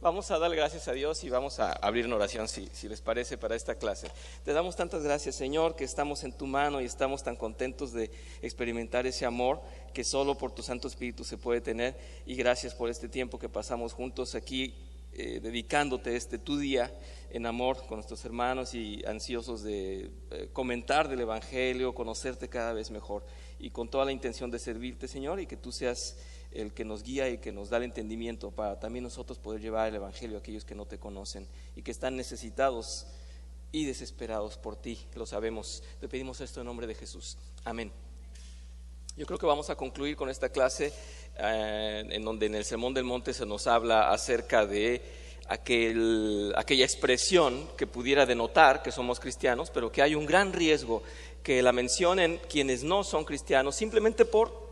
Vamos a dar gracias a Dios y vamos a abrir una oración, si les parece, para esta clase. Te damos tantas gracias, Señor, que estamos en tu mano y estamos tan contentos de experimentar ese amor que solo por tu Santo Espíritu se puede tener. Y gracias por este tiempo que pasamos juntos aquí, dedicándote tu día en amor con nuestros hermanos y ansiosos de comentar del Evangelio, conocerte cada vez mejor y con toda la intención de servirte, Señor, y que tú seas el que nos guía y que nos da el entendimiento para también nosotros poder llevar el Evangelio a aquellos que no te conocen y que están necesitados y desesperados por ti. Lo sabemos. Te pedimos esto en nombre de Jesús. Amén. Yo creo que vamos a concluir con esta clase en donde en el Sermón del Monte se nos habla acerca de aquella expresión que pudiera denotar que somos cristianos, pero que hay un gran riesgo que la mencionen quienes no son cristianos simplemente por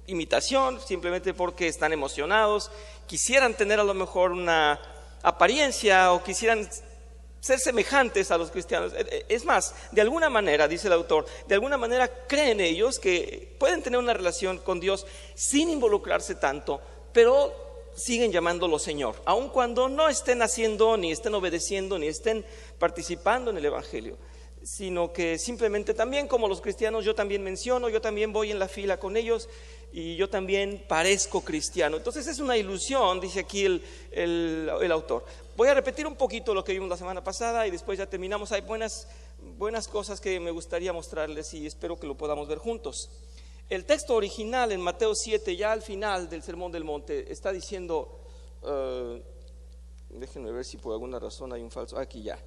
imitación, simplemente porque están emocionados, quisieran tener a lo mejor una apariencia o quisieran ser semejantes a los cristianos. Es más, de alguna manera, dice el autor, de alguna manera creen ellos que pueden tener una relación con Dios sin involucrarse tanto, pero siguen llamándolo Señor, aun cuando no estén haciendo, ni estén obedeciendo, ni estén participando en el Evangelio, sino que simplemente también como los cristianos yo también menciono, yo también voy en la fila con ellos y yo también parezco cristiano. Entonces es una ilusión, dice aquí el autor. Voy a repetir un poquito lo que vimos la semana pasada y después ya terminamos. Hay buenas cosas que me gustaría mostrarles y espero que lo podamos ver juntos. El texto original en Mateo 7, ya al final del Sermón del Monte, está diciendo, déjenme ver si por alguna razón hay un falso, aquí ya,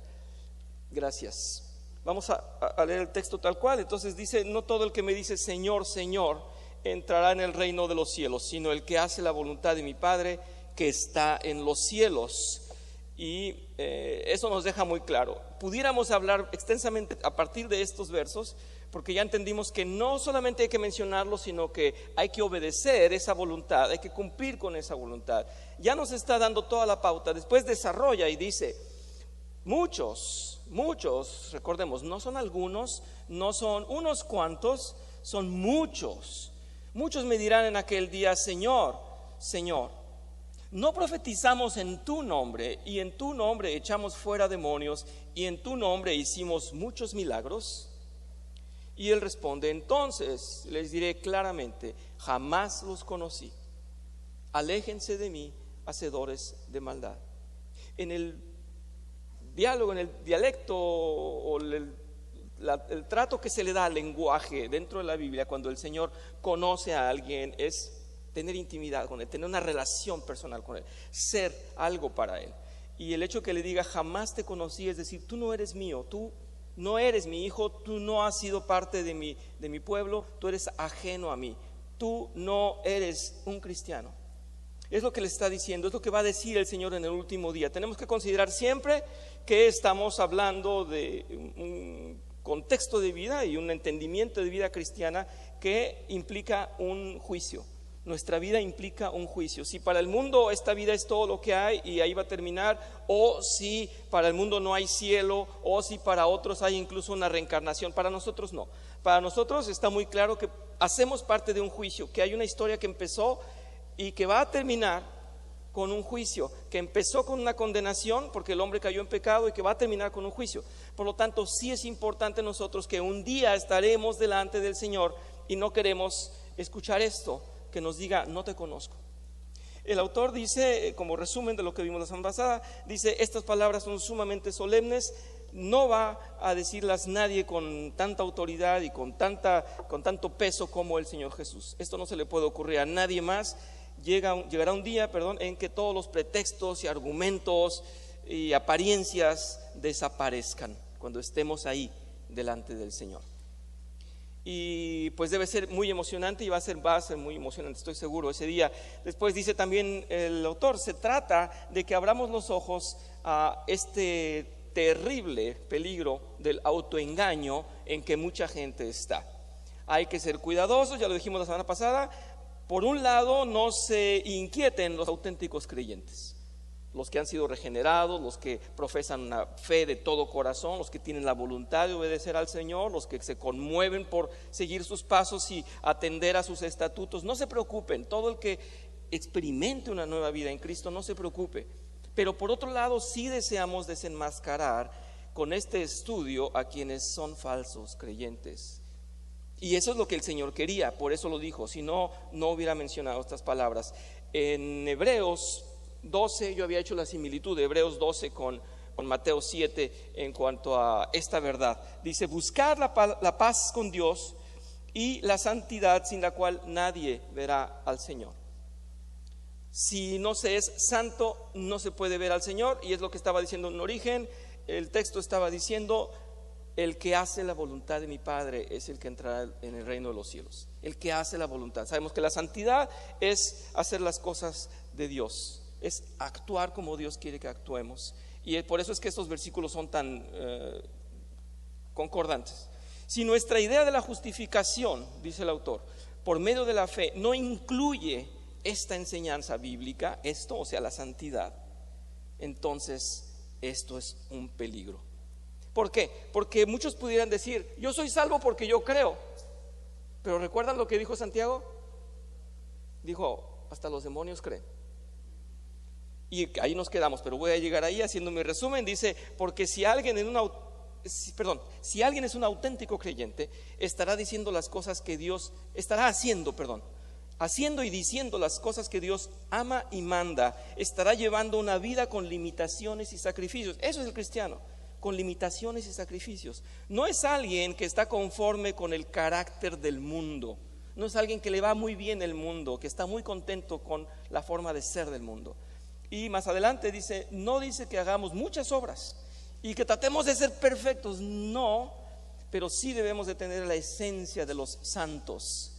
gracias. Vamos a leer el texto tal cual. Entonces dice: no todo el que me dice Señor, Señor entrará en el reino de los cielos, sino el que hace la voluntad de mi Padre que está en los cielos. Y eso nos deja muy claro. Pudiéramos hablar extensamente a partir de estos versos, porque ya entendimos que no solamente hay que mencionarlo, sino que hay que obedecer esa voluntad, hay que cumplir con esa voluntad. Ya nos está dando toda la pauta. Después desarrolla y dice: muchos, recordemos, no son algunos, no son unos cuantos, son muchos. Muchos me dirán en aquel día: Señor, Señor, ¿no profetizamos en tu nombre y en tu nombre echamos fuera demonios y en tu nombre hicimos muchos milagros? Y él responde: entonces les diré claramente, jamás los conocí. Aléjense de mí, hacedores de maldad. En el diálogo, en el dialecto o el trato que se le da al lenguaje dentro de la Biblia cuando el Señor conoce a alguien es tener intimidad con él, tener una relación personal con él, ser algo para él. Y el hecho que le diga jamás te conocí, es decir, tú no eres mío, tú no eres mi hijo, tú no has sido parte de mi pueblo, tú eres ajeno a mí, tú no eres un cristiano. Es lo que le está diciendo, es lo que va a decir el Señor en el último día. Tenemos que considerar siempre que estamos hablando de un contexto de vida y un entendimiento de vida cristiana que implica un juicio. Nuestra vida implica un juicio. Si para el mundo esta vida es todo lo que hay y ahí va a terminar, o si para el mundo no hay cielo, o si para otros hay incluso una reencarnación, para nosotros no. Para nosotros está muy claro que hacemos parte de un juicio, que hay una historia que empezó y que va a terminar con un juicio, que empezó con una condenación porque el hombre cayó en pecado y que va a terminar con un juicio. Por lo tanto, sí es importante nosotros que un día estaremos delante del Señor y no queremos escuchar esto que nos diga no te conozco. El autor dice, como resumen de lo que vimos la semana pasada, dice: estas palabras son sumamente solemnes, no va a decirlas nadie con tanta autoridad y con tanto peso como el Señor Jesús. Esto no se le puede ocurrir a nadie más. Llegará un día, en que todos los pretextos y argumentos y apariencias desaparezcan cuando estemos ahí delante del Señor. Y pues debe ser muy emocionante y va a ser muy emocionante, estoy seguro, ese día. Después dice también el autor: se trata de que abramos los ojos a este terrible peligro del autoengaño en que mucha gente está. Hay que ser cuidadosos, ya lo dijimos la semana pasada. Por un lado, no se inquieten los auténticos creyentes, los que han sido regenerados, los que profesan una fe de todo corazón, los que tienen la voluntad de obedecer al Señor, los que se conmueven por seguir sus pasos y atender a sus estatutos. No se preocupen, todo el que experimente una nueva vida en Cristo, no se preocupe, Pero por otro lado, sí deseamos desenmascarar con este estudio a quienes son falsos creyentes. Y eso es lo que el Señor quería, por eso lo dijo. Si no, no hubiera mencionado estas palabras. En Hebreos 12, yo había hecho la similitud de Hebreos 12 con Mateo 7 en cuanto a esta verdad. Dice: buscar la paz con Dios y la santidad, sin la cual nadie verá al Señor. Si no se es santo, no se puede ver al Señor, y es lo que estaba diciendo en origen. El texto estaba diciendo: el que hace la voluntad de mi Padre es el que entrará en el reino de los cielos. El que hace la voluntad. Sabemos que la santidad es hacer las cosas de Dios, es actuar como Dios quiere que actuemos. Y por eso es que estos versículos son tan concordantes. Si nuestra idea de la justificación, dice el autor, por medio de la fe, no incluye esta enseñanza bíblica, esto, o sea, la santidad, entonces esto es un peligro. ¿Por qué? Porque muchos pudieran decir: yo soy salvo porque yo creo. Pero ¿recuerdan lo que dijo Santiago? Dijo: hasta los demonios creen. Y ahí nos quedamos, pero voy a llegar ahí haciendo mi resumen. Dice: porque si alguien es un auténtico creyente, estará diciendo las cosas que Dios estará haciendo y diciendo las cosas que Dios ama y manda. Estará llevando una vida con limitaciones y sacrificios. Eso es el cristiano, con limitaciones y sacrificios. No es alguien que está conforme con el carácter del mundo. No es alguien que le va muy bien el mundo, que está muy contento con la forma de ser del mundo. Y más adelante dice: no dice que hagamos muchas obras y que tratemos de ser perfectos, no, pero sí debemos de tener la esencia de los santos.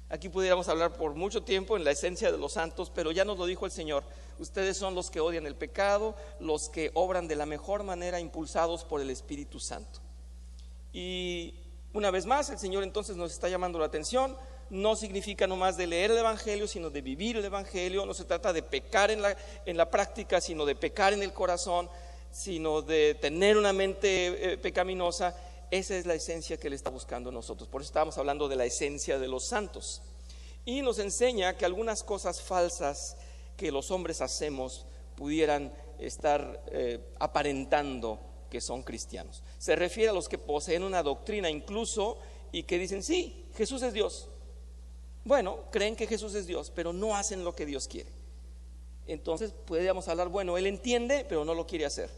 Aquí pudiéramos hablar por mucho tiempo en la esencia de los santos, pero ya nos lo dijo el Señor: ustedes son los que odian el pecado, los que obran de la mejor manera, impulsados por el Espíritu Santo. Y una vez más el Señor entonces nos está llamando la atención. No significa nomás de leer el Evangelio, sino de vivir el Evangelio. No se trata de pecar en la práctica, sino de pecar en el corazón, sino de tener una mente pecaminosa. Esa es la esencia que Él está buscando en nosotros. Por eso estábamos hablando de la esencia de los santos. Y nos enseña que algunas cosas falsas que los hombres hacemos pudieran estar aparentando que son cristianos. Se refiere a los que poseen una doctrina incluso y que dicen: sí, Jesús es Dios. Bueno, creen que Jesús es Dios, pero no hacen lo que Dios quiere. Entonces podríamos hablar: bueno, Él entiende, pero no lo quiere hacer.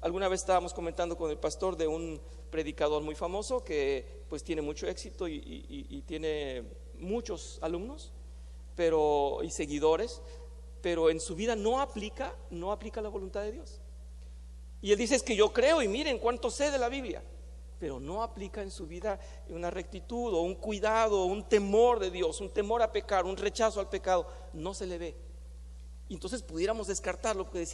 Alguna vez estábamos comentando con el pastor de un predicador muy famoso que pues tiene mucho éxito y tiene muchos alumnos y seguidores, pero en su vida no aplica la voluntad de Dios. Y él dice: es que yo creo y miren cuánto sé de la Biblia, pero no aplica en su vida una rectitud o un cuidado, un temor de Dios, un temor a pecar, un rechazo al pecado. No se le ve. Y entonces pudiéramos descartarlo, porque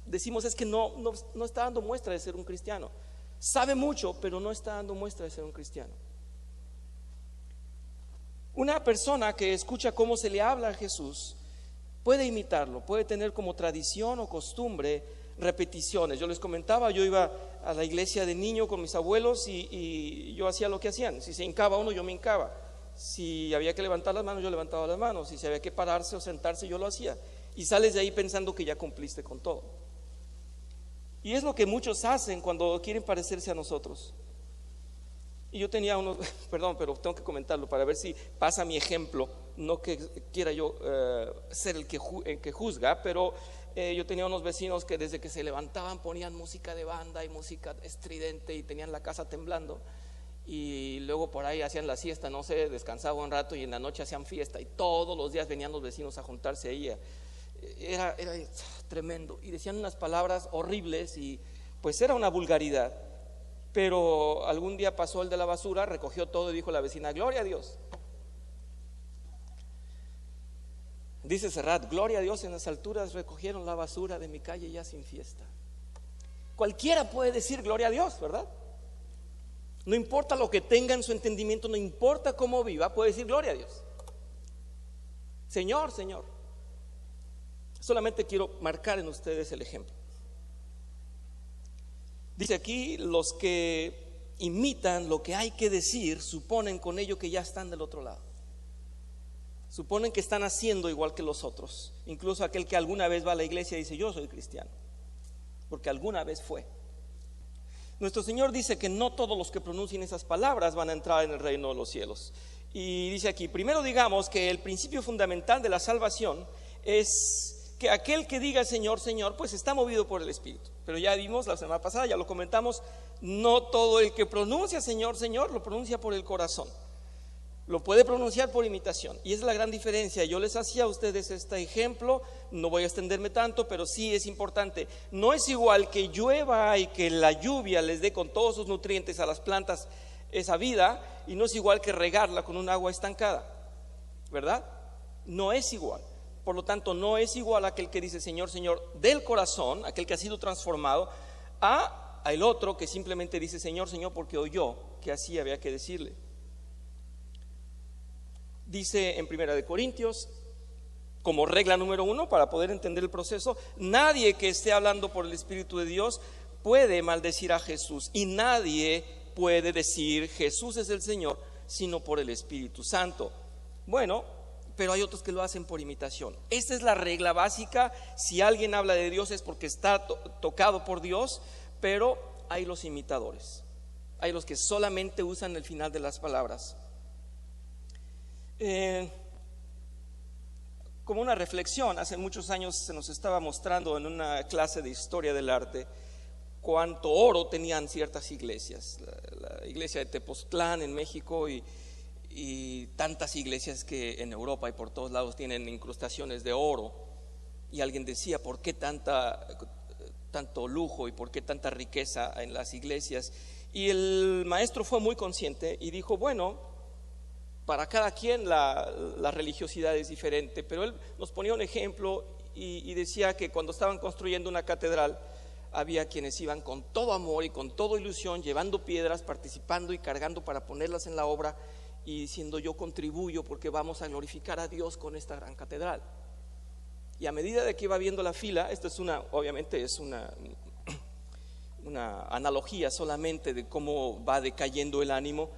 decimos: es que no está dando muestra de ser un cristiano. Sabe mucho, pero no está dando muestra de ser un cristiano. Una persona que escucha cómo se le habla a Jesús puede imitarlo, puede tener como tradición o costumbre repeticiones. Yo les comentaba, yo iba a la iglesia de niño con mis abuelos y yo hacía lo que hacían. Si se hincaba uno, yo me hincaba. Si había que levantar las manos, yo levantaba las manos. Si había que pararse o sentarse, yo lo hacía. Y sales de ahí pensando que ya cumpliste con todo. Y es lo que muchos hacen cuando quieren parecerse a nosotros. Y yo tenía unos, perdón, pero tengo que comentarlo para ver si pasa mi ejemplo. No que quiera yo ser el que juzga, pero yo tenía unos vecinos que desde que se levantaban ponían música de banda y música estridente y tenían la casa temblando. Y luego por ahí hacían la siesta, no sé, descansaban un rato y en la noche hacían fiesta. Y todos los días venían los vecinos a juntarse ahí. Era tremendo. Y decían unas palabras horribles y pues era una vulgaridad. Pero algún día pasó el de la basura, recogió todo y dijo la vecina: gloria a Dios. Dice Serrat: gloria a Dios, en las alturas recogieron la basura de mi calle ya sin fiesta. Cualquiera puede decir gloria a Dios, ¿verdad? No importa lo que tenga en su entendimiento, no importa cómo viva, puede decir gloria a Dios. Señor, Señor. Solamente quiero marcar en ustedes el ejemplo. Dice aquí: los que imitan lo que hay que decir, suponen con ello que ya están del otro lado. Suponen que están haciendo igual que los otros. Incluso aquel que alguna vez va a la iglesia y dice: yo soy cristiano. porque alguna vez fue. Nuestro Señor dice que no todos los que pronuncien esas palabras van a entrar en el reino de los cielos. Y dice aquí, primero digamos que el principio fundamental de la salvación es que aquel que diga Señor, Señor, pues está movido por el Espíritu. Pero ya vimos la semana pasada, ya lo comentamos, no todo el que pronuncia Señor, Señor lo pronuncia por el corazón. Lo puede pronunciar por imitación, y esa es la gran diferencia. Yo les hacía a ustedes este ejemplo, no voy a extenderme tanto, pero sí es importante. No es igual que llueva y que la lluvia les dé con todos sus nutrientes a las plantas esa vida, y no es igual que regarla con un agua estancada, ¿verdad? No es igual. Por lo tanto, no es igual aquel que dice Señor, Señor del corazón, aquel que ha sido transformado, a el otro que simplemente dice Señor, Señor porque oyó que así había que decirle. Dice en 1 Corintios, como regla número 1 para poder entender el proceso, nadie que esté hablando por el Espíritu de Dios puede maldecir a Jesús, y nadie puede decir Jesús es el Señor sino por el Espíritu Santo. Bueno, pero hay otros que lo hacen por imitación. Esta es la regla básica. Si alguien habla de Dios es porque está tocado por Dios, pero hay los imitadores, hay los que solamente usan el final de las palabras. Como una reflexión, hace muchos años se nos estaba mostrando en una clase de historia del arte cuánto oro tenían ciertas iglesias, la iglesia de Tepoztlán en México y tantas iglesias que en Europa y por todos lados tienen incrustaciones de oro. Y alguien decía, ¿por qué tanto lujo y por qué tanta riqueza en las iglesias? Y el maestro fue muy consciente y dijo, bueno, para cada quien la religiosidad es diferente, pero él nos ponía un ejemplo y decía que cuando estaban construyendo una catedral había quienes iban con todo amor y con toda ilusión, llevando piedras, participando y cargando para ponerlas en la obra y diciendo yo contribuyo porque vamos a glorificar a Dios con esta gran catedral. Y a medida de que iba viendo la fila, esto es obviamente es una analogía solamente de cómo va decayendo el ánimo.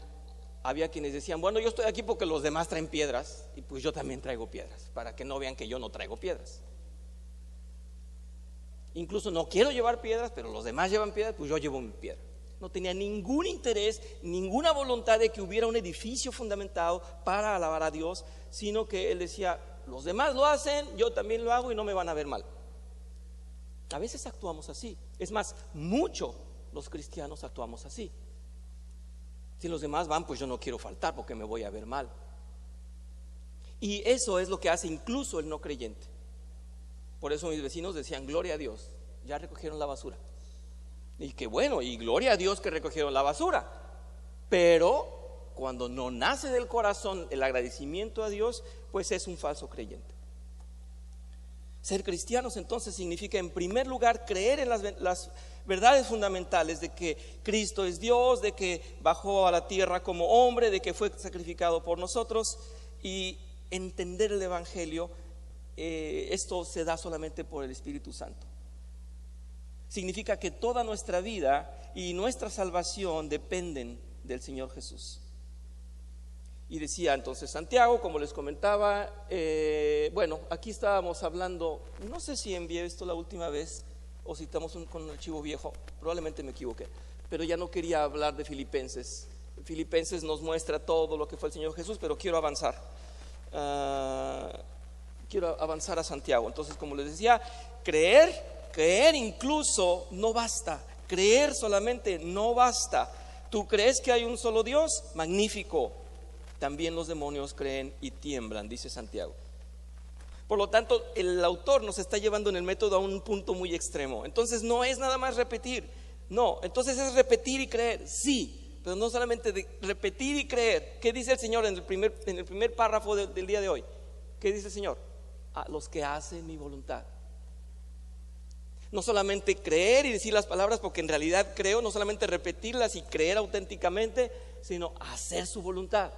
Había quienes decían, bueno, yo estoy aquí porque los demás traen piedras y pues yo también traigo piedras, para que no vean que yo no traigo piedras. Incluso no quiero llevar piedras, pero los demás llevan piedras, pues yo llevo mi piedra. No tenía ningún interés, ninguna voluntad de que hubiera un edificio fundamentado para alabar a Dios, sino que él decía, los demás lo hacen, yo también lo hago y no me van a ver mal. A veces actuamos así, es más, mucho los cristianos actuamos así. Si los demás van, pues yo no quiero faltar porque me voy a ver mal. Y eso es lo que hace incluso el no creyente. Por eso mis vecinos decían, gloria a Dios, ya recogieron la basura. Y qué bueno, y gloria a Dios que recogieron la basura. Pero cuando no nace del corazón el agradecimiento a Dios, pues es un falso creyente. Ser cristianos entonces significa en primer lugar creer en las verdades fundamentales de que Cristo es Dios, de que bajó a la tierra como hombre, de que fue sacrificado por nosotros, y entender el Evangelio. Esto se da solamente por el Espíritu Santo. Significa que toda nuestra vida y nuestra salvación dependen del Señor Jesús. Y decía entonces Santiago, como les comentaba, bueno, aquí estábamos hablando, no sé si envié esto la última vez o si estamos con un archivo viejo, probablemente me equivoqué, pero ya no quería hablar de Filipenses. Filipenses nos muestra todo lo que fue el Señor Jesús, pero quiero avanzar. Quiero avanzar a Santiago. Entonces, como les decía, creer incluso no basta. Creer solamente no basta. ¿Tú crees que hay un solo Dios? Magnífico. También los demonios creen y tiemblan, dice Santiago. Por lo tanto, el autor nos está llevando en el método a un punto muy extremo. Entonces no es nada más repetir, no, entonces es repetir y creer, sí, pero no solamente de repetir y creer. ¿Qué dice el Señor en el primer párrafo del día de hoy? ¿Qué dice el Señor? A los que hacen mi voluntad. No solamente creer y decir las palabras porque en realidad creo, no solamente repetirlas y creer auténticamente, sino hacer su voluntad.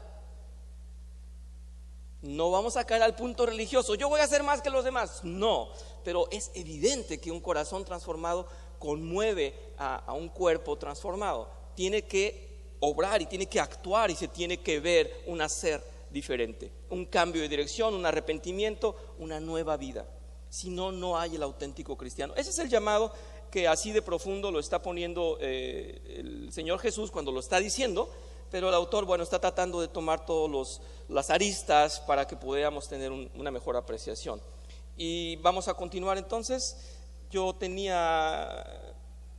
No vamos a caer al punto religioso, yo voy a hacer más que los demás, no, pero es evidente que un corazón transformado conmueve a un cuerpo transformado. Tiene que obrar y tiene que actuar y se tiene que ver un hacer diferente, un cambio de dirección, un arrepentimiento, una nueva vida. Si no, no hay el auténtico cristiano. Ese es el llamado que así de profundo lo está poniendo el Señor Jesús cuando lo está diciendo, pero el autor, bueno, está tratando de tomar todas las aristas para que podamos tener una mejor apreciación. Y vamos a continuar entonces. Yo tenía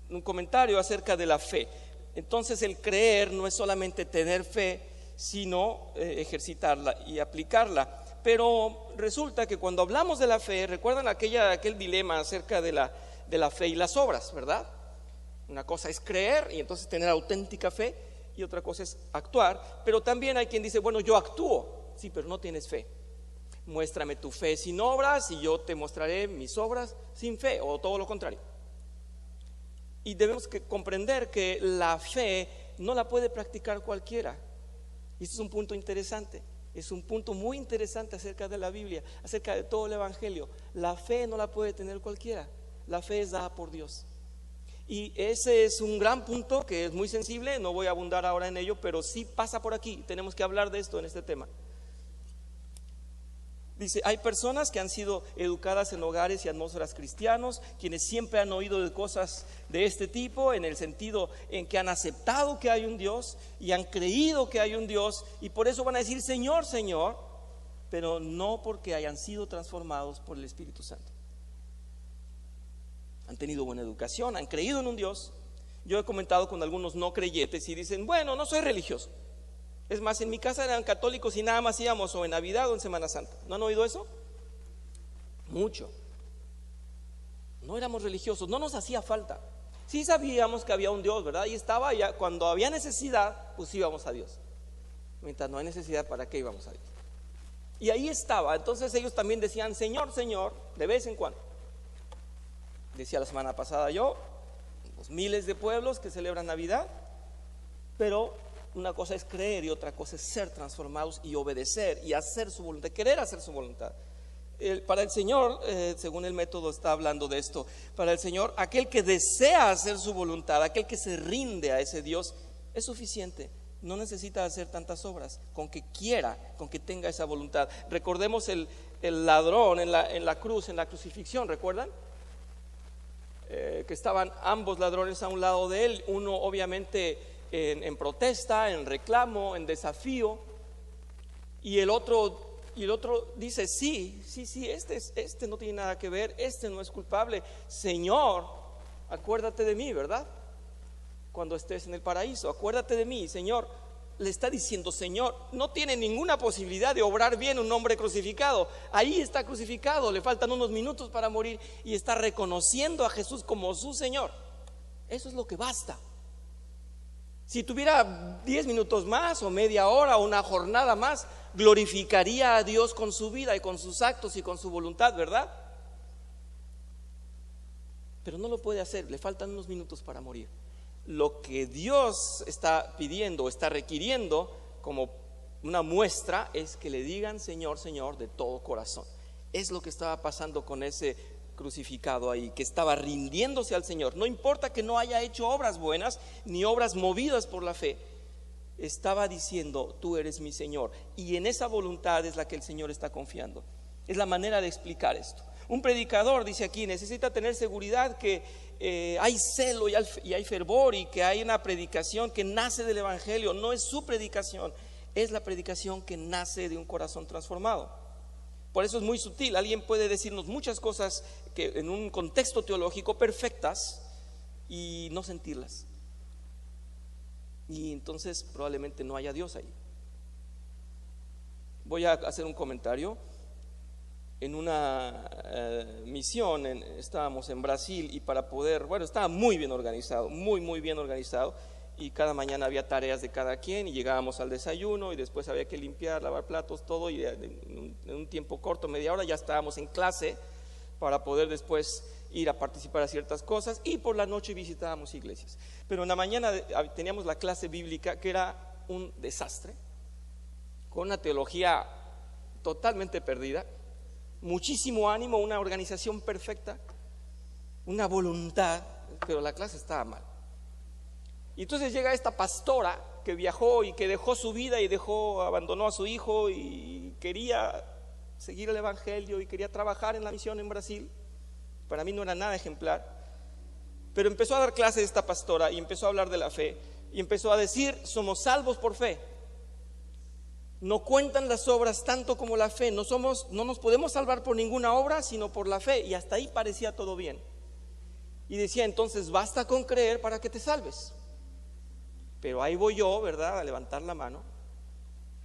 un comentario acerca de la fe. Entonces el creer no es solamente tener fe, sino ejercitarla y aplicarla. Pero resulta que cuando hablamos de la fe, recuerdan aquel dilema acerca de la fe y las obras, ¿verdad? Una cosa es creer y entonces tener auténtica fe, y otra cosa es actuar. Pero también hay quien dice, bueno, yo actúo, sí, pero no tienes fe. Muéstrame tu fe sin obras y yo te mostraré mis obras sin fe, o todo lo contrario. Y debemos comprender que la fe no la puede practicar cualquiera. Y este es un punto interesante, es un punto muy interesante acerca de la Biblia, acerca de todo el Evangelio. La fe no la puede tener cualquiera, la fe es dada por Dios. Y ese es un gran punto que es muy sensible, no voy a abundar ahora en ello, pero sí pasa por aquí, tenemos que hablar de esto en este tema. Dice, hay personas que han sido educadas en hogares y atmósferas cristianos, quienes siempre han oído de cosas de este tipo, en el sentido en que han aceptado que hay un Dios y han creído que hay un Dios, y por eso van a decir Señor, Señor, pero no porque hayan sido transformados por el Espíritu Santo. Han tenido buena educación, han creído en un Dios. Yo he comentado con algunos no creyentes y dicen, bueno, no soy religioso. Es más, en mi casa eran católicos y nada más íbamos o en Navidad o en Semana Santa. ¿No han oído eso? Mucho. No éramos religiosos, no nos hacía falta. Sí sabíamos que había un Dios, ¿verdad? Y estaba ya, cuando había necesidad, pues íbamos a Dios. Mientras no hay necesidad, ¿para qué íbamos a Dios? Y ahí estaba. Entonces ellos también decían, Señor, Señor, de vez en cuando. Decía la semana pasada yo, los miles de pueblos que celebran Navidad, pero una cosa es creer y otra cosa es ser transformados y obedecer y hacer su voluntad, querer hacer su voluntad. Para el Señor, según el método está hablando de esto, para el Señor, aquel que desea hacer su voluntad, aquel que se rinde a ese Dios, es suficiente. No necesita hacer tantas obras, con que quiera, con que tenga esa voluntad. Recordemos el ladrón en la cruz, en la crucifixión, ¿recuerdan? Que estaban ambos ladrones a un lado de él, uno obviamente en protesta, en reclamo, en desafío, y el otro dice, sí, este no tiene nada que ver, este no es culpable. Señor, acuérdate de mí, ¿verdad? Cuando estés en el paraíso, acuérdate de mí. Señor, le está diciendo, Señor, no tiene ninguna posibilidad de obrar bien un hombre crucificado. Ahí está crucificado, le faltan unos minutos para morir y está reconociendo a Jesús como su Señor. Eso es lo que basta. Si tuviera 10 minutos más o media hora o una jornada más, glorificaría a Dios con su vida y con sus actos y con su voluntad, ¿verdad? Pero no lo puede hacer, le faltan unos minutos para morir. Lo que Dios está pidiendo, está requiriendo como una muestra es que le digan Señor, Señor de todo corazón. Es lo que estaba pasando con ese crucificado ahí, que estaba rindiéndose al Señor. No importa que no haya hecho obras buenas ni obras movidas por la fe, estaba diciendo tú eres mi Señor, y en esa voluntad es la que el Señor está confiando. Es la manera de explicar esto. Un predicador, dice aquí, necesita tener seguridad que hay celo y hay fervor y que hay una predicación que nace del Evangelio. No es su predicación, es la predicación que nace de un corazón transformado. Por eso es muy sutil. Alguien puede decirnos muchas cosas que en un contexto teológico perfectas y no sentirlas, y entonces probablemente no haya Dios ahí. Voy a hacer un comentario. En una misión estábamos en Brasil, y para poder, bueno, estaba muy bien organizado, muy bien organizado, y cada mañana había tareas de cada quien y llegábamos al desayuno y después había que limpiar, lavar platos, todo, y en un tiempo corto, media hora, ya estábamos en clase para poder después ir a participar a ciertas cosas, y por la noche visitábamos iglesias. Pero en la mañana teníamos la clase bíblica, que era un desastre, con una teología totalmente perdida, muchísimo ánimo, una organización perfecta, una voluntad, pero la clase estaba mal. Y entonces llega esta pastora que viajó y que dejó su vida y abandonó a su hijo y quería seguir el Evangelio y quería trabajar en la misión en Brasil. Para mí no era nada ejemplar. Pero empezó a dar clase esta pastora y empezó a hablar de la fe y empezó a decir: somos salvos por fe. No cuentan las obras tanto como la fe. No nos podemos salvar por ninguna obra, sino por la fe. Y hasta ahí parecía todo bien. Y decía: entonces basta con creer para que te salves. Pero ahí voy yo, ¿verdad?, a levantar la mano.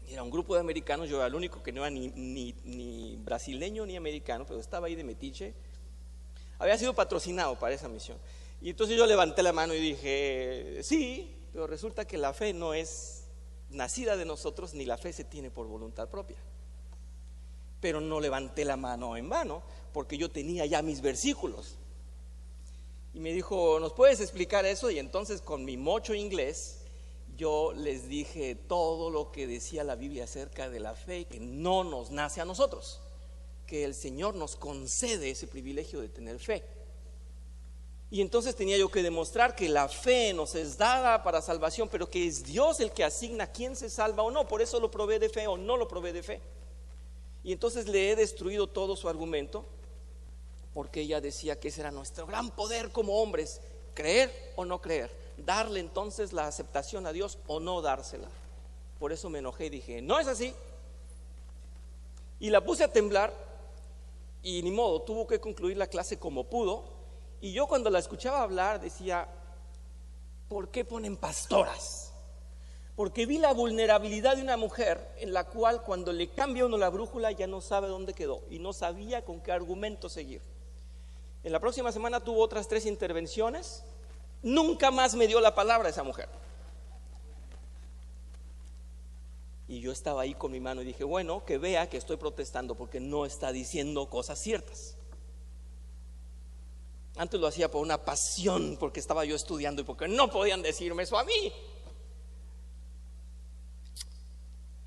Era un grupo de americanos, yo era el único que no era ni brasileño ni americano, pero estaba ahí de metiche. Había sido patrocinado para esa misión. Y entonces yo levanté la mano y dije: sí, pero resulta que la fe no es nacida de nosotros, ni la fe se tiene por voluntad propia. Pero no levanté la mano en vano, porque yo tenía ya mis versículos. Y me dijo: ¿nos puedes explicar eso? Y entonces, con mi mocho inglés, yo les dije todo lo que decía la Biblia acerca de la fe, que no nos nace a nosotros, que el Señor nos concede ese privilegio de tener fe. Y entonces tenía yo que demostrar que la fe nos es dada para salvación, pero que es Dios el que asigna quién se salva o no. Por eso lo provee de fe o no lo provee de fe. Y entonces le he destruido todo su argumento, porque ella decía que ese era nuestro gran poder como hombres: creer o no creer, darle entonces la aceptación a Dios o no dársela. Por eso me enojé y dije: no es así. Y la puse a temblar, y ni modo, tuvo que concluir la clase como pudo. Y yo, cuando la escuchaba hablar, decía: ¿por qué ponen pastoras? Porque vi la vulnerabilidad de una mujer en la cual, cuando le cambia uno la brújula, ya no sabe dónde quedó y no sabía con qué argumento seguir. En la próxima semana tuvo otras 3 intervenciones. Nunca más me dio la palabra esa mujer. Y yo estaba ahí con mi mano y dije: bueno, que vea que estoy protestando porque no está diciendo cosas ciertas. Antes lo hacía por una pasión, porque estaba yo estudiando y porque no podían decirme eso a mí.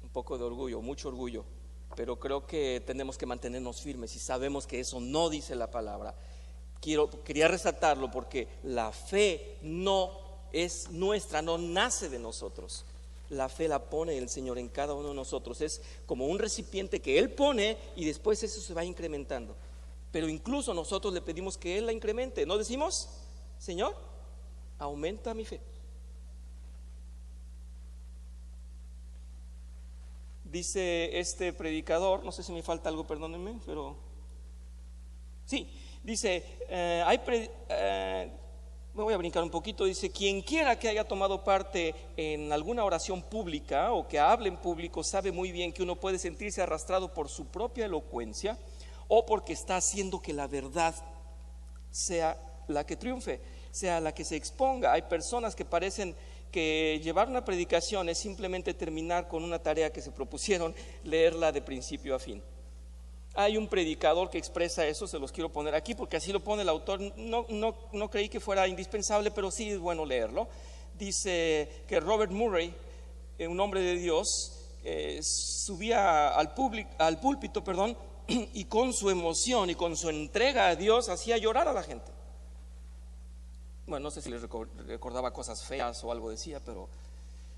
Un poco de orgullo, mucho orgullo, pero creo que tenemos que mantenernos firmes y sabemos que eso no dice la palabra. Quería resaltarlo porque la fe no es nuestra, no nace de nosotros. La fe la pone el Señor en cada uno de nosotros. Es como un recipiente que Él pone y después eso se va incrementando. Pero incluso nosotros le pedimos que Él la incremente. ¿No decimos: Señor, aumenta mi fe? Dice este predicador, no sé si me falta algo, perdónenme, pero sí, dice, me voy a brincar un poquito. Dice: quien quiera que haya tomado parte en alguna oración pública o que hable en público sabe muy bien que uno puede sentirse arrastrado por su propia elocuencia o porque está haciendo que la verdad sea la que triunfe, sea la que se exponga. Hay personas que parecen que llevar una predicación es simplemente terminar con una tarea que se propusieron, leerla de principio a fin. Hay un predicador que expresa eso, se los quiero poner aquí porque así lo pone el autor. No creí que fuera indispensable, pero sí es bueno leerlo. Dice que Robert Murray, un hombre de Dios, subía al púlpito, y con su emoción y con su entrega a Dios hacía llorar a la gente. Bueno, no sé si les recordaba cosas feas o algo decía, pero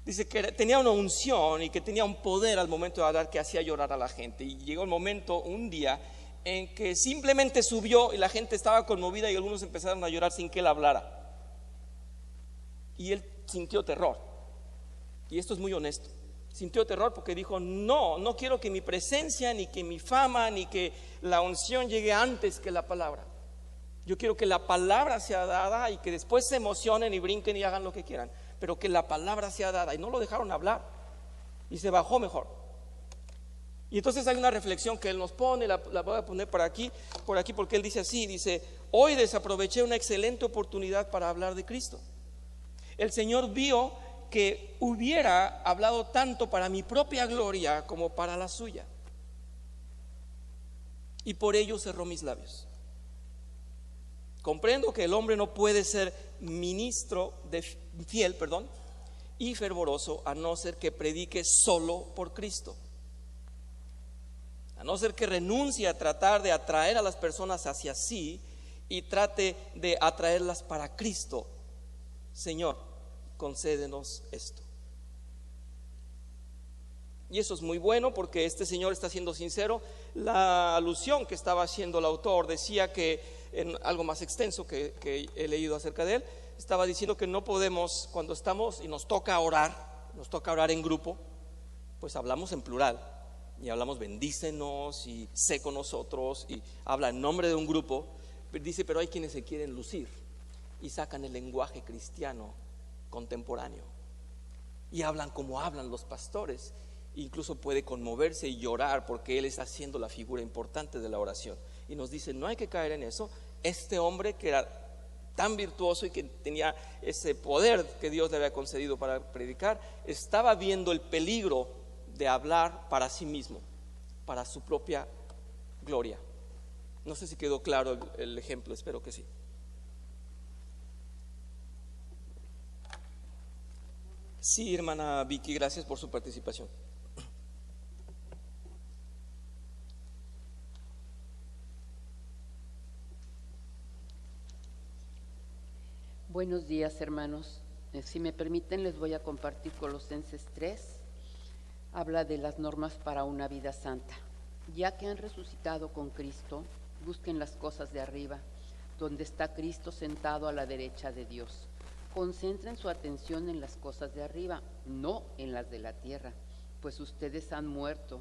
dice que tenía una unción y que tenía un poder al momento de hablar que hacía llorar a la gente. Y llegó el momento, un día, en que simplemente subió y la gente estaba conmovida y algunos empezaron a llorar sin que él hablara. Y él sintió terror. Y esto es muy honesto. Sintió terror porque dijo: no quiero que mi presencia, ni que mi fama, ni que la unción llegue antes que la palabra. Yo quiero que la palabra sea dada y que después se emocionen y brinquen y hagan lo que quieran, pero que la palabra sea dada. Y no lo dejaron hablar y se bajó mejor. Y entonces hay una reflexión que él nos pone, la voy a poner por aquí, porque él dice así, dice: hoy desaproveché una excelente oportunidad para hablar de Cristo. El Señor vio que hubiera hablado tanto para mi propia gloria como para la suya, y por ello cerró mis labios. Comprendo que el hombre no puede ser ministro fiel y fervoroso a no ser que predique solo por Cristo, a no ser que renuncie a tratar de atraer a las personas hacia sí y trate de atraerlas para Cristo. Señor, concédenos esto. Y eso es muy bueno porque este señor está siendo sincero. La alusión que estaba haciendo el autor decía que en algo más extenso que he leído acerca de él, estaba diciendo que no podemos, cuando estamos y nos toca orar en grupo, pues hablamos en plural y hablamos bendícenos y sé con nosotros y habla en nombre de un grupo. Dice, pero hay quienes se quieren lucir y sacan el lenguaje cristiano contemporáneo y hablan como hablan los pastores. Incluso puede conmoverse y llorar porque él está haciendo la figura importante de la oración. Y nos dice, no hay que caer en eso. Este hombre que era tan virtuoso y que tenía ese poder que Dios le había concedido para predicar, estaba viendo el peligro de hablar para sí mismo, para su propia gloria. No sé si quedó claro el ejemplo, espero que sí. Sí, hermana Vicky, gracias por su participación. Buenos días, hermanos. Si me permiten, les voy a compartir Colosenses 3. Habla de las normas para una vida santa. Ya que han resucitado con Cristo, busquen las cosas de arriba, donde está Cristo sentado a la derecha de Dios. Concentren su atención en las cosas de arriba, no en las de la tierra, pues ustedes han muerto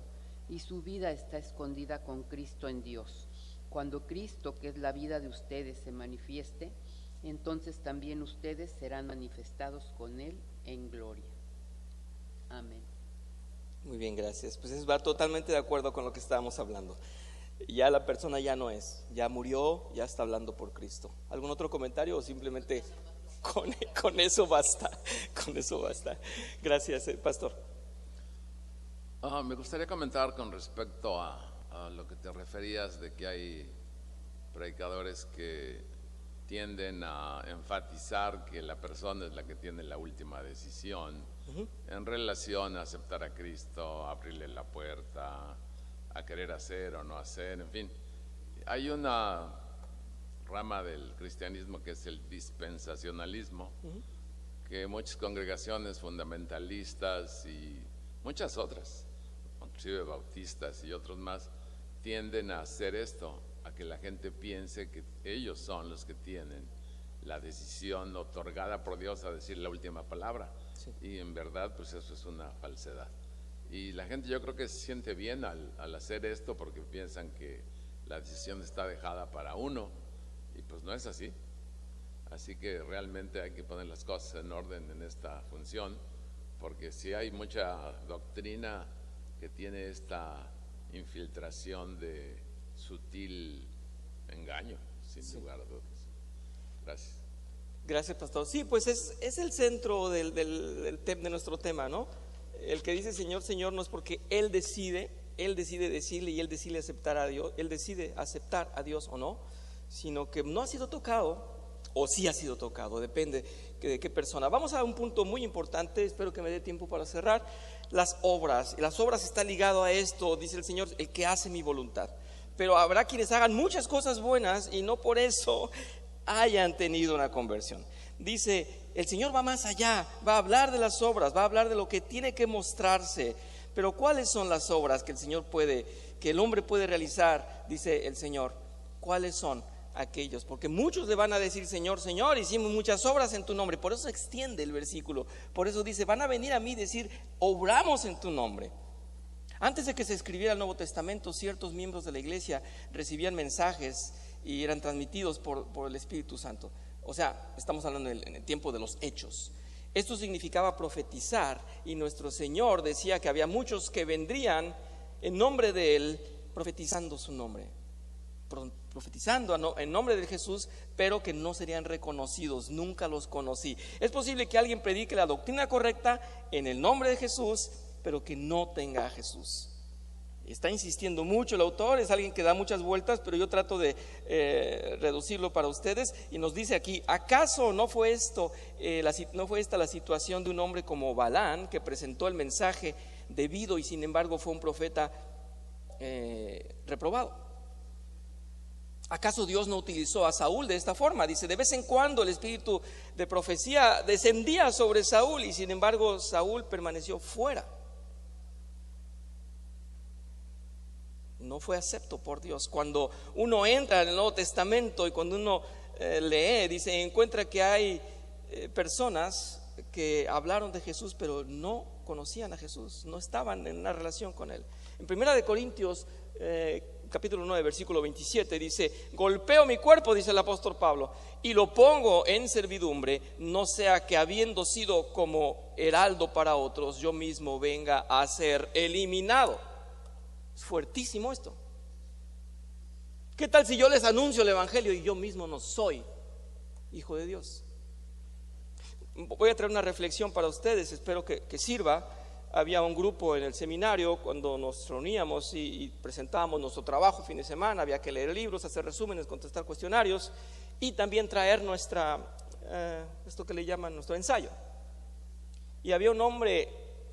y su vida está escondida con Cristo en Dios. Cuando Cristo, que es la vida de ustedes, se manifieste, entonces también ustedes serán manifestados con Él en gloria. Amén. Muy bien, gracias. Pues va totalmente de acuerdo con lo que estábamos hablando. Ya la persona ya no es, ya murió, ya está hablando por Cristo. ¿Algún otro comentario o simplemente con eso basta? Con eso basta. Gracias, pastor. Me gustaría comentar con respecto a lo que te referías de que hay predicadores que tienden a enfatizar que la persona es la que tiene la última decisión en relación a aceptar a Cristo, a abrirle la puerta, a querer hacer o no hacer, en fin. Hay una rama del cristianismo que es el dispensacionalismo, que muchas congregaciones fundamentalistas y muchas otras, inclusive bautistas y otros más, tienden a hacer esto, a que la gente piense que ellos son los que tienen la decisión otorgada por Dios a decir la última palabra. Sí. Y en verdad pues eso es una falsedad, y la gente yo creo que se siente bien al hacer esto porque piensan que la decisión está dejada para uno, y pues no es así. Así que realmente hay que poner las cosas en orden en esta función, porque si hay mucha doctrina que tiene esta infiltración de sutil engaño, sin lugar a dudas. Gracias. Gracias, pastor. Sí, pues es el centro de nuestro tema, ¿no? El que dice Señor, Señor no es porque Él decide decirle y Él decide aceptar a Dios, Él decide aceptar a Dios o no, sino que no ha sido tocado o sí ha sido tocado, depende de qué persona. Vamos a un punto muy importante, espero que me dé tiempo para cerrar. Las obras están ligadas a esto, dice el Señor, el que hace mi voluntad. Pero habrá quienes hagan muchas cosas buenas y no por eso hayan tenido una conversión. Dice, el Señor va más allá, va a hablar de las obras, va a hablar de lo que tiene que mostrarse. Pero ¿cuáles son las obras que que el hombre puede realizar? Dice el Señor, ¿cuáles son aquellos? Porque muchos le van a decir, Señor, Señor, hicimos muchas obras en tu nombre. Por eso extiende el versículo, por eso dice, van a venir a mí y decir, obramos en tu nombre. Antes de que se escribiera el Nuevo Testamento, ciertos miembros de la iglesia recibían mensajes y eran transmitidos por el Espíritu Santo. O sea, estamos hablando en el tiempo de los hechos. Esto significaba profetizar, y nuestro Señor decía que había muchos que vendrían en nombre de Él, profetizando su nombre, profetizando en nombre de Jesús, pero que no serían reconocidos. Nunca los conocí. Es posible que alguien predique la doctrina correcta en el nombre de Jesús, pero que no tenga a Jesús. Está insistiendo mucho el autor, es alguien que da muchas vueltas, pero yo trato de reducirlo para ustedes, y nos dice aquí, ¿acaso no fue esta la situación de un hombre como Balán, que presentó el mensaje debido y sin embargo fue un profeta reprobado? ¿Acaso Dios no utilizó a Saúl de esta forma? Dice, de vez en cuando el espíritu de profecía descendía sobre Saúl y sin embargo Saúl permaneció fuera. no fue acepto por Dios. Cuando uno entra en el Nuevo Testamento y cuando uno lee, dice, encuentra que hay personas que hablaron de Jesús pero no conocían a Jesús, no estaban en una relación con Él. En 1 Corintios capítulo 9 versículo 27 dice: golpeo mi cuerpo, dice el apóstol Pablo, y lo pongo en servidumbre, no sea que habiendo sido como heraldo para otros, yo mismo venga a ser eliminado. Es fuertísimo esto. ¿Qué tal si yo les anuncio el evangelio y yo mismo no soy hijo de Dios? Voy a traer una reflexión para ustedes, espero que sirva. Había un grupo en el seminario cuando nos reuníamos y presentábamos nuestro trabajo fin de semana. Había que leer libros, hacer resúmenes, contestar cuestionarios y también traer esto que le llaman nuestro ensayo. Y había un hombre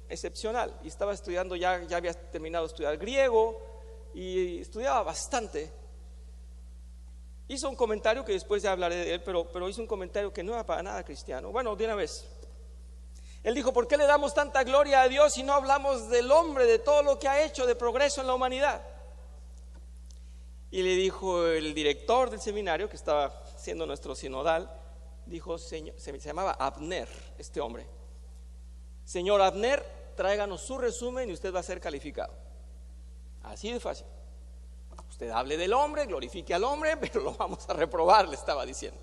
excepcional y estaba estudiando, ya había terminado de estudiar griego y estudiaba bastante. Hizo un comentario que después ya hablaré de él, pero hizo un comentario que no era para nada cristiano. Bueno, de una vez. Él dijo: ¿por qué le damos tanta gloria a Dios si no hablamos del hombre, de todo lo que ha hecho de progreso en la humanidad? Y le dijo el director del seminario, que estaba siendo nuestro sinodal, dijo, se llamaba Abner, este hombre: señor Abner, tráiganos su resumen y usted va a ser calificado. Así de fácil. Usted hable del hombre, glorifique al hombre, pero lo vamos a reprobar, le estaba diciendo.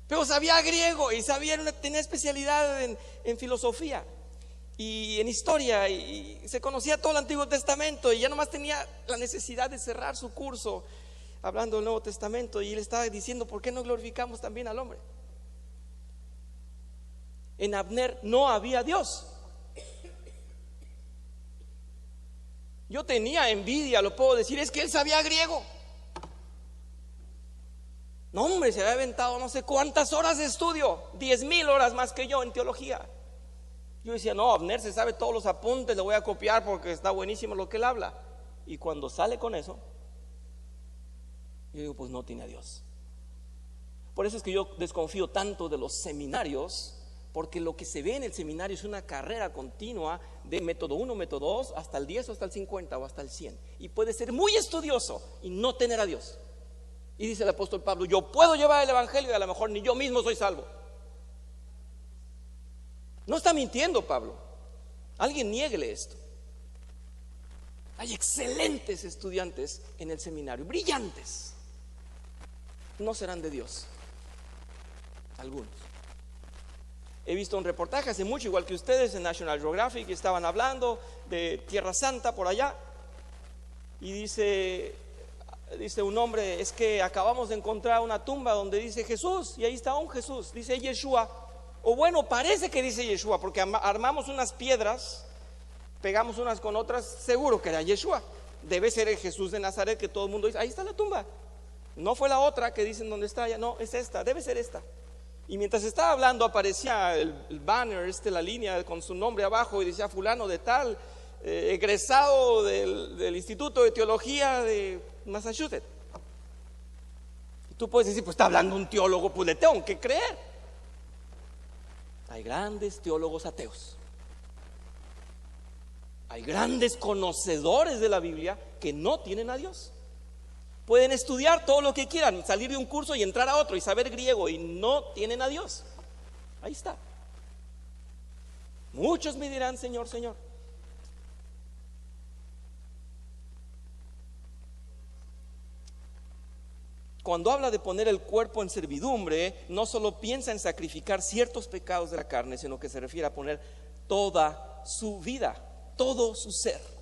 Pero sabía griego y tenía especialidad en filosofía y en historia, y se conocía todo el Antiguo Testamento, y ya nomás tenía la necesidad de cerrar su curso hablando del Nuevo Testamento, y él estaba diciendo: ¿por qué no glorificamos también al hombre? En Abner no había Dios. Yo tenía envidia, lo puedo decir, es que él sabía griego. No, hombre, se había aventado no sé cuántas horas de estudio, 10,000 horas más que yo en teología. Yo decía: no, Abner se sabe todos los apuntes, le voy a copiar porque está buenísimo lo que él habla. Y cuando sale con eso, yo digo: pues no tiene a Dios. Por eso es que yo desconfío tanto de los seminarios, porque lo que se ve en el seminario es una carrera continua de método 1, método 2, hasta el 10 o hasta el 50 o hasta el 100. Y puede ser muy estudioso y no tener a Dios. Y dice el apóstol Pablo: yo puedo llevar el evangelio y a lo mejor ni yo mismo soy salvo. No está mintiendo Pablo. Alguien niéguele esto. Hay excelentes estudiantes en el seminario, brillantes. No serán de Dios. Algunos. He visto un reportaje hace mucho, igual que ustedes, en National Geographic, y estaban hablando de Tierra Santa por allá. Y dice un hombre: es que acabamos de encontrar una tumba donde dice Jesús, y ahí está un Jesús, dice Yeshua, o bueno, parece que dice Yeshua, porque armamos unas piedras, pegamos unas con otras, seguro que era Yeshua, debe ser el Jesús de Nazaret que todo el mundo dice. Ahí está la tumba, no fue la otra que dicen dónde está allá, no, es esta, debe ser esta. Y mientras estaba hablando aparecía el banner, la línea con su nombre abajo, y decía: fulano de tal, egresado del Instituto de Teología de Massachusetts. Y tú puedes decir: pues está hablando un teólogo, pues le tengo que creer. Hay grandes teólogos ateos. Hay grandes conocedores de la Biblia que no tienen a Dios. Pueden estudiar todo lo que quieran, salir de un curso y entrar a otro y saber griego, y no tienen a Dios. Ahí está. Muchos me dirán: Señor, Señor. Cuando habla de poner el cuerpo en servidumbre, no solo piensa en sacrificar ciertos pecados de la carne, sino que se refiere a poner toda su vida, todo su ser.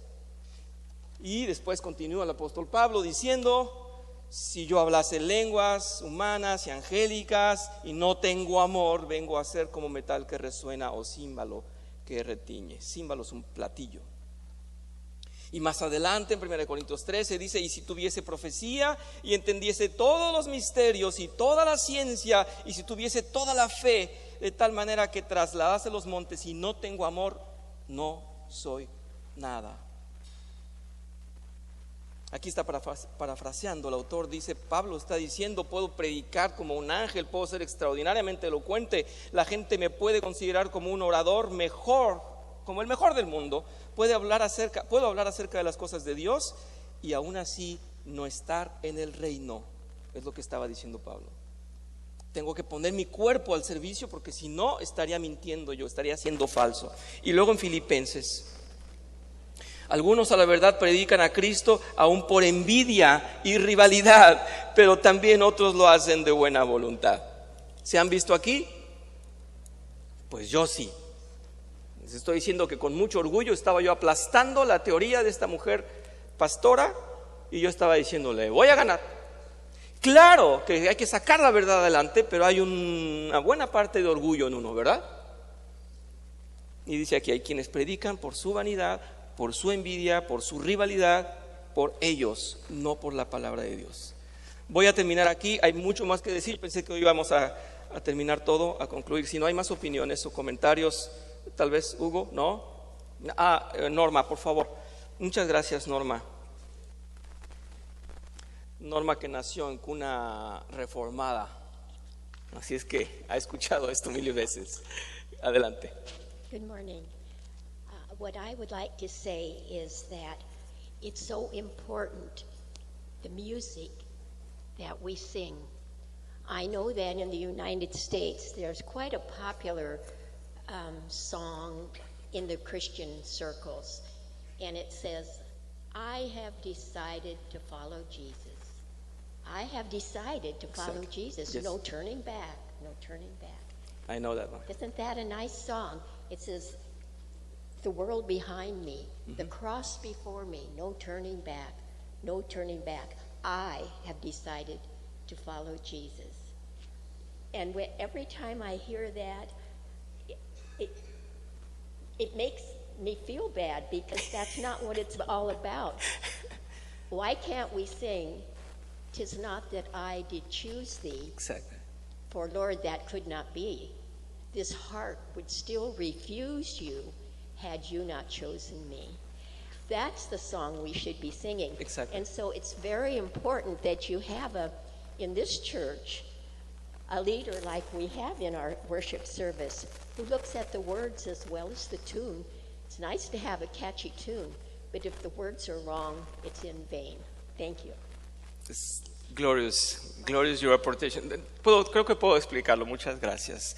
Y después continúa el apóstol Pablo diciendo: si yo hablase lenguas humanas y angélicas y no tengo amor, vengo a ser como metal que resuena o címbalo que retiñe. Címbalo es un platillo. Y más adelante en 1 Corintios 13 dice: y si tuviese profecía y entendiese todos los misterios y toda la ciencia, y si tuviese toda la fe, de tal manera que trasladase los montes, y no tengo amor, no soy nada. Aquí está parafraseando, el autor dice: Pablo está diciendo: puedo predicar como un ángel, puedo ser extraordinariamente elocuente, la gente me puede considerar como un orador mejor como el mejor del mundo, puedo hablar acerca de las cosas de Dios y aún así no estar en el reino. Es lo que estaba diciendo Pablo. Tengo que poner mi cuerpo al servicio, porque si no estaría mintiendo yo, estaría siendo falso. Y luego en Filipenses, algunos a la verdad predican a Cristo aún por envidia y rivalidad, pero también otros lo hacen de buena voluntad. ¿Se han visto aquí? Pues yo sí. Les estoy diciendo que con mucho orgullo estaba yo aplastando la teoría de esta mujer pastora y yo estaba diciéndole, voy a ganar. Claro que hay que sacar la verdad adelante, pero hay una buena parte de orgullo en uno, ¿verdad? Y dice aquí, hay quienes predican por su vanidad, por su envidia, por su rivalidad, por ellos, no por la palabra de Dios. Voy a terminar aquí, hay mucho más que decir, pensé que hoy íbamos a terminar todo, a concluir. Si no hay más opiniones o comentarios, tal vez Hugo, ¿no? Norma, por favor. Muchas gracias, Norma. Norma, que nació en cuna reformada, así es que ha escuchado esto mil veces. Adelante. Good morning. What I would like to say is that it's so important, the music that we sing. I know that in the United States there's quite a popular song in the Christian circles, and it says, I have decided to follow Jesus. I have decided to follow Jesus. Yes. No turning back, no turning back. I know that one. Isn't that a nice song? It says, the world behind me, the cross before me, no turning back, no turning back. I have decided to follow Jesus. And every time I hear that, it makes me feel bad, because that's not what it's all about. Why can't we sing, 'tis not that I did choose thee, Exactly. for Lord, that could not be. This heart would still refuse you had you not chosen me. That's the song we should be singing. Exactly. And so it's very important that you have in this church, a leader like we have in our worship service, who looks at the words as well as the tune. It's nice to have a catchy tune, but if the words are wrong, it's in vain. Thank you. Es glorious your apportation. Creo que puedo explicarlo. Muchas gracias.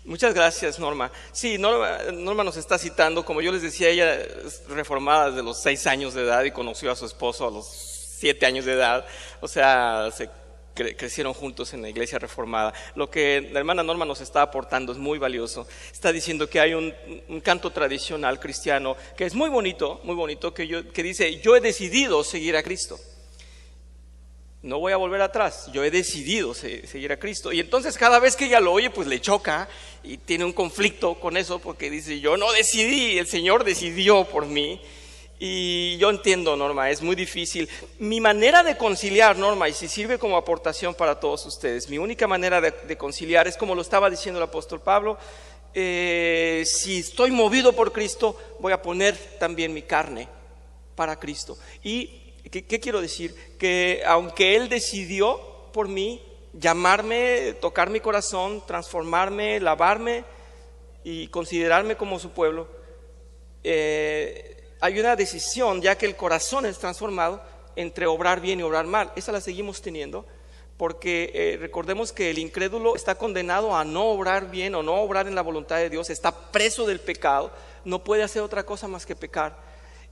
Muchas gracias, Norma. Sí, Norma nos está citando, como yo les decía, ella es reformada desde los 6 años de edad y conoció a su esposo a los 7 años de edad. O sea, se crecieron juntos en la iglesia reformada. Lo que la hermana Norma nos está aportando es muy valioso. Está diciendo que hay un canto tradicional cristiano que es muy bonito, que dice, yo he decidido seguir a Cristo. No voy a volver atrás, yo he decidido seguir a Cristo. Y entonces cada vez que ella lo oye, pues le choca y tiene un conflicto con eso, porque dice, yo no decidí, el Señor decidió por mí. Y yo entiendo, Norma, es muy difícil. Mi manera de conciliar, Norma, y si sirve como aportación para todos ustedes, mi única manera de conciliar es como lo estaba diciendo el apóstol Pablo, si estoy movido por Cristo, voy a poner también mi carne para Cristo. Y ¿qué quiero decir? Que aunque Él decidió por mí llamarme, tocar mi corazón, transformarme, lavarme y considerarme como su pueblo, hay una decisión, ya que el corazón es transformado, entre obrar bien y obrar mal. Esa la seguimos teniendo, porque recordemos que el incrédulo está condenado a no obrar bien o no obrar en la voluntad de Dios, está preso del pecado, no puede hacer otra cosa más que pecar.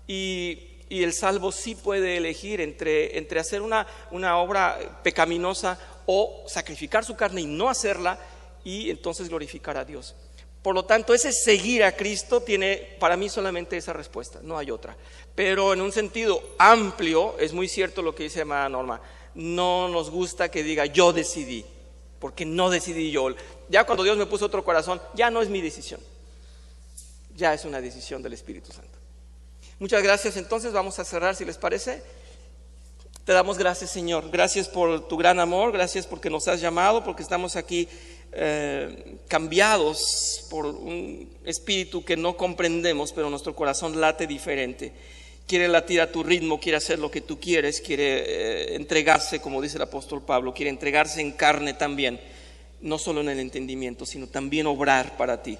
Y el salvo sí puede elegir entre hacer una obra pecaminosa o sacrificar su carne y no hacerla, y entonces glorificar a Dios. Por lo tanto, ese seguir a Cristo tiene para mí solamente esa respuesta, no hay otra. Pero en un sentido amplio, es muy cierto lo que dice hermana Norma, no nos gusta que diga yo decidí, porque no decidí yo. Ya cuando Dios me puso otro corazón, ya no es mi decisión, ya es una decisión del Espíritu Santo. Muchas gracias. Entonces vamos a cerrar, si les parece. Te damos gracias, Señor. Gracias por tu gran amor, gracias porque nos has llamado, porque estamos aquí cambiados por un espíritu que no comprendemos, pero nuestro corazón late diferente. Quiere latir a tu ritmo, quiere hacer lo que tú quieres, quiere entregarse, como dice el apóstol Pablo, quiere entregarse en carne también, no solo en el entendimiento, sino también obrar para ti.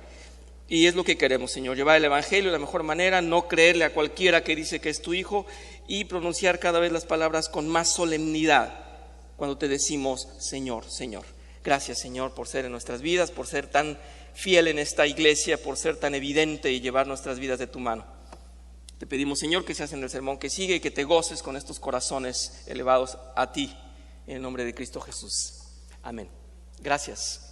Y es lo que queremos, Señor, llevar el Evangelio de la mejor manera, no creerle a cualquiera que dice que es tu Hijo y pronunciar cada vez las palabras con más solemnidad cuando te decimos Señor, Señor. Gracias, Señor, por ser en nuestras vidas, por ser tan fiel en esta iglesia, por ser tan evidente y llevar nuestras vidas de tu mano. Te pedimos, Señor, que seas en el sermón que sigue y que te goces con estos corazones elevados a ti, en el nombre de Cristo Jesús. Amén. Gracias.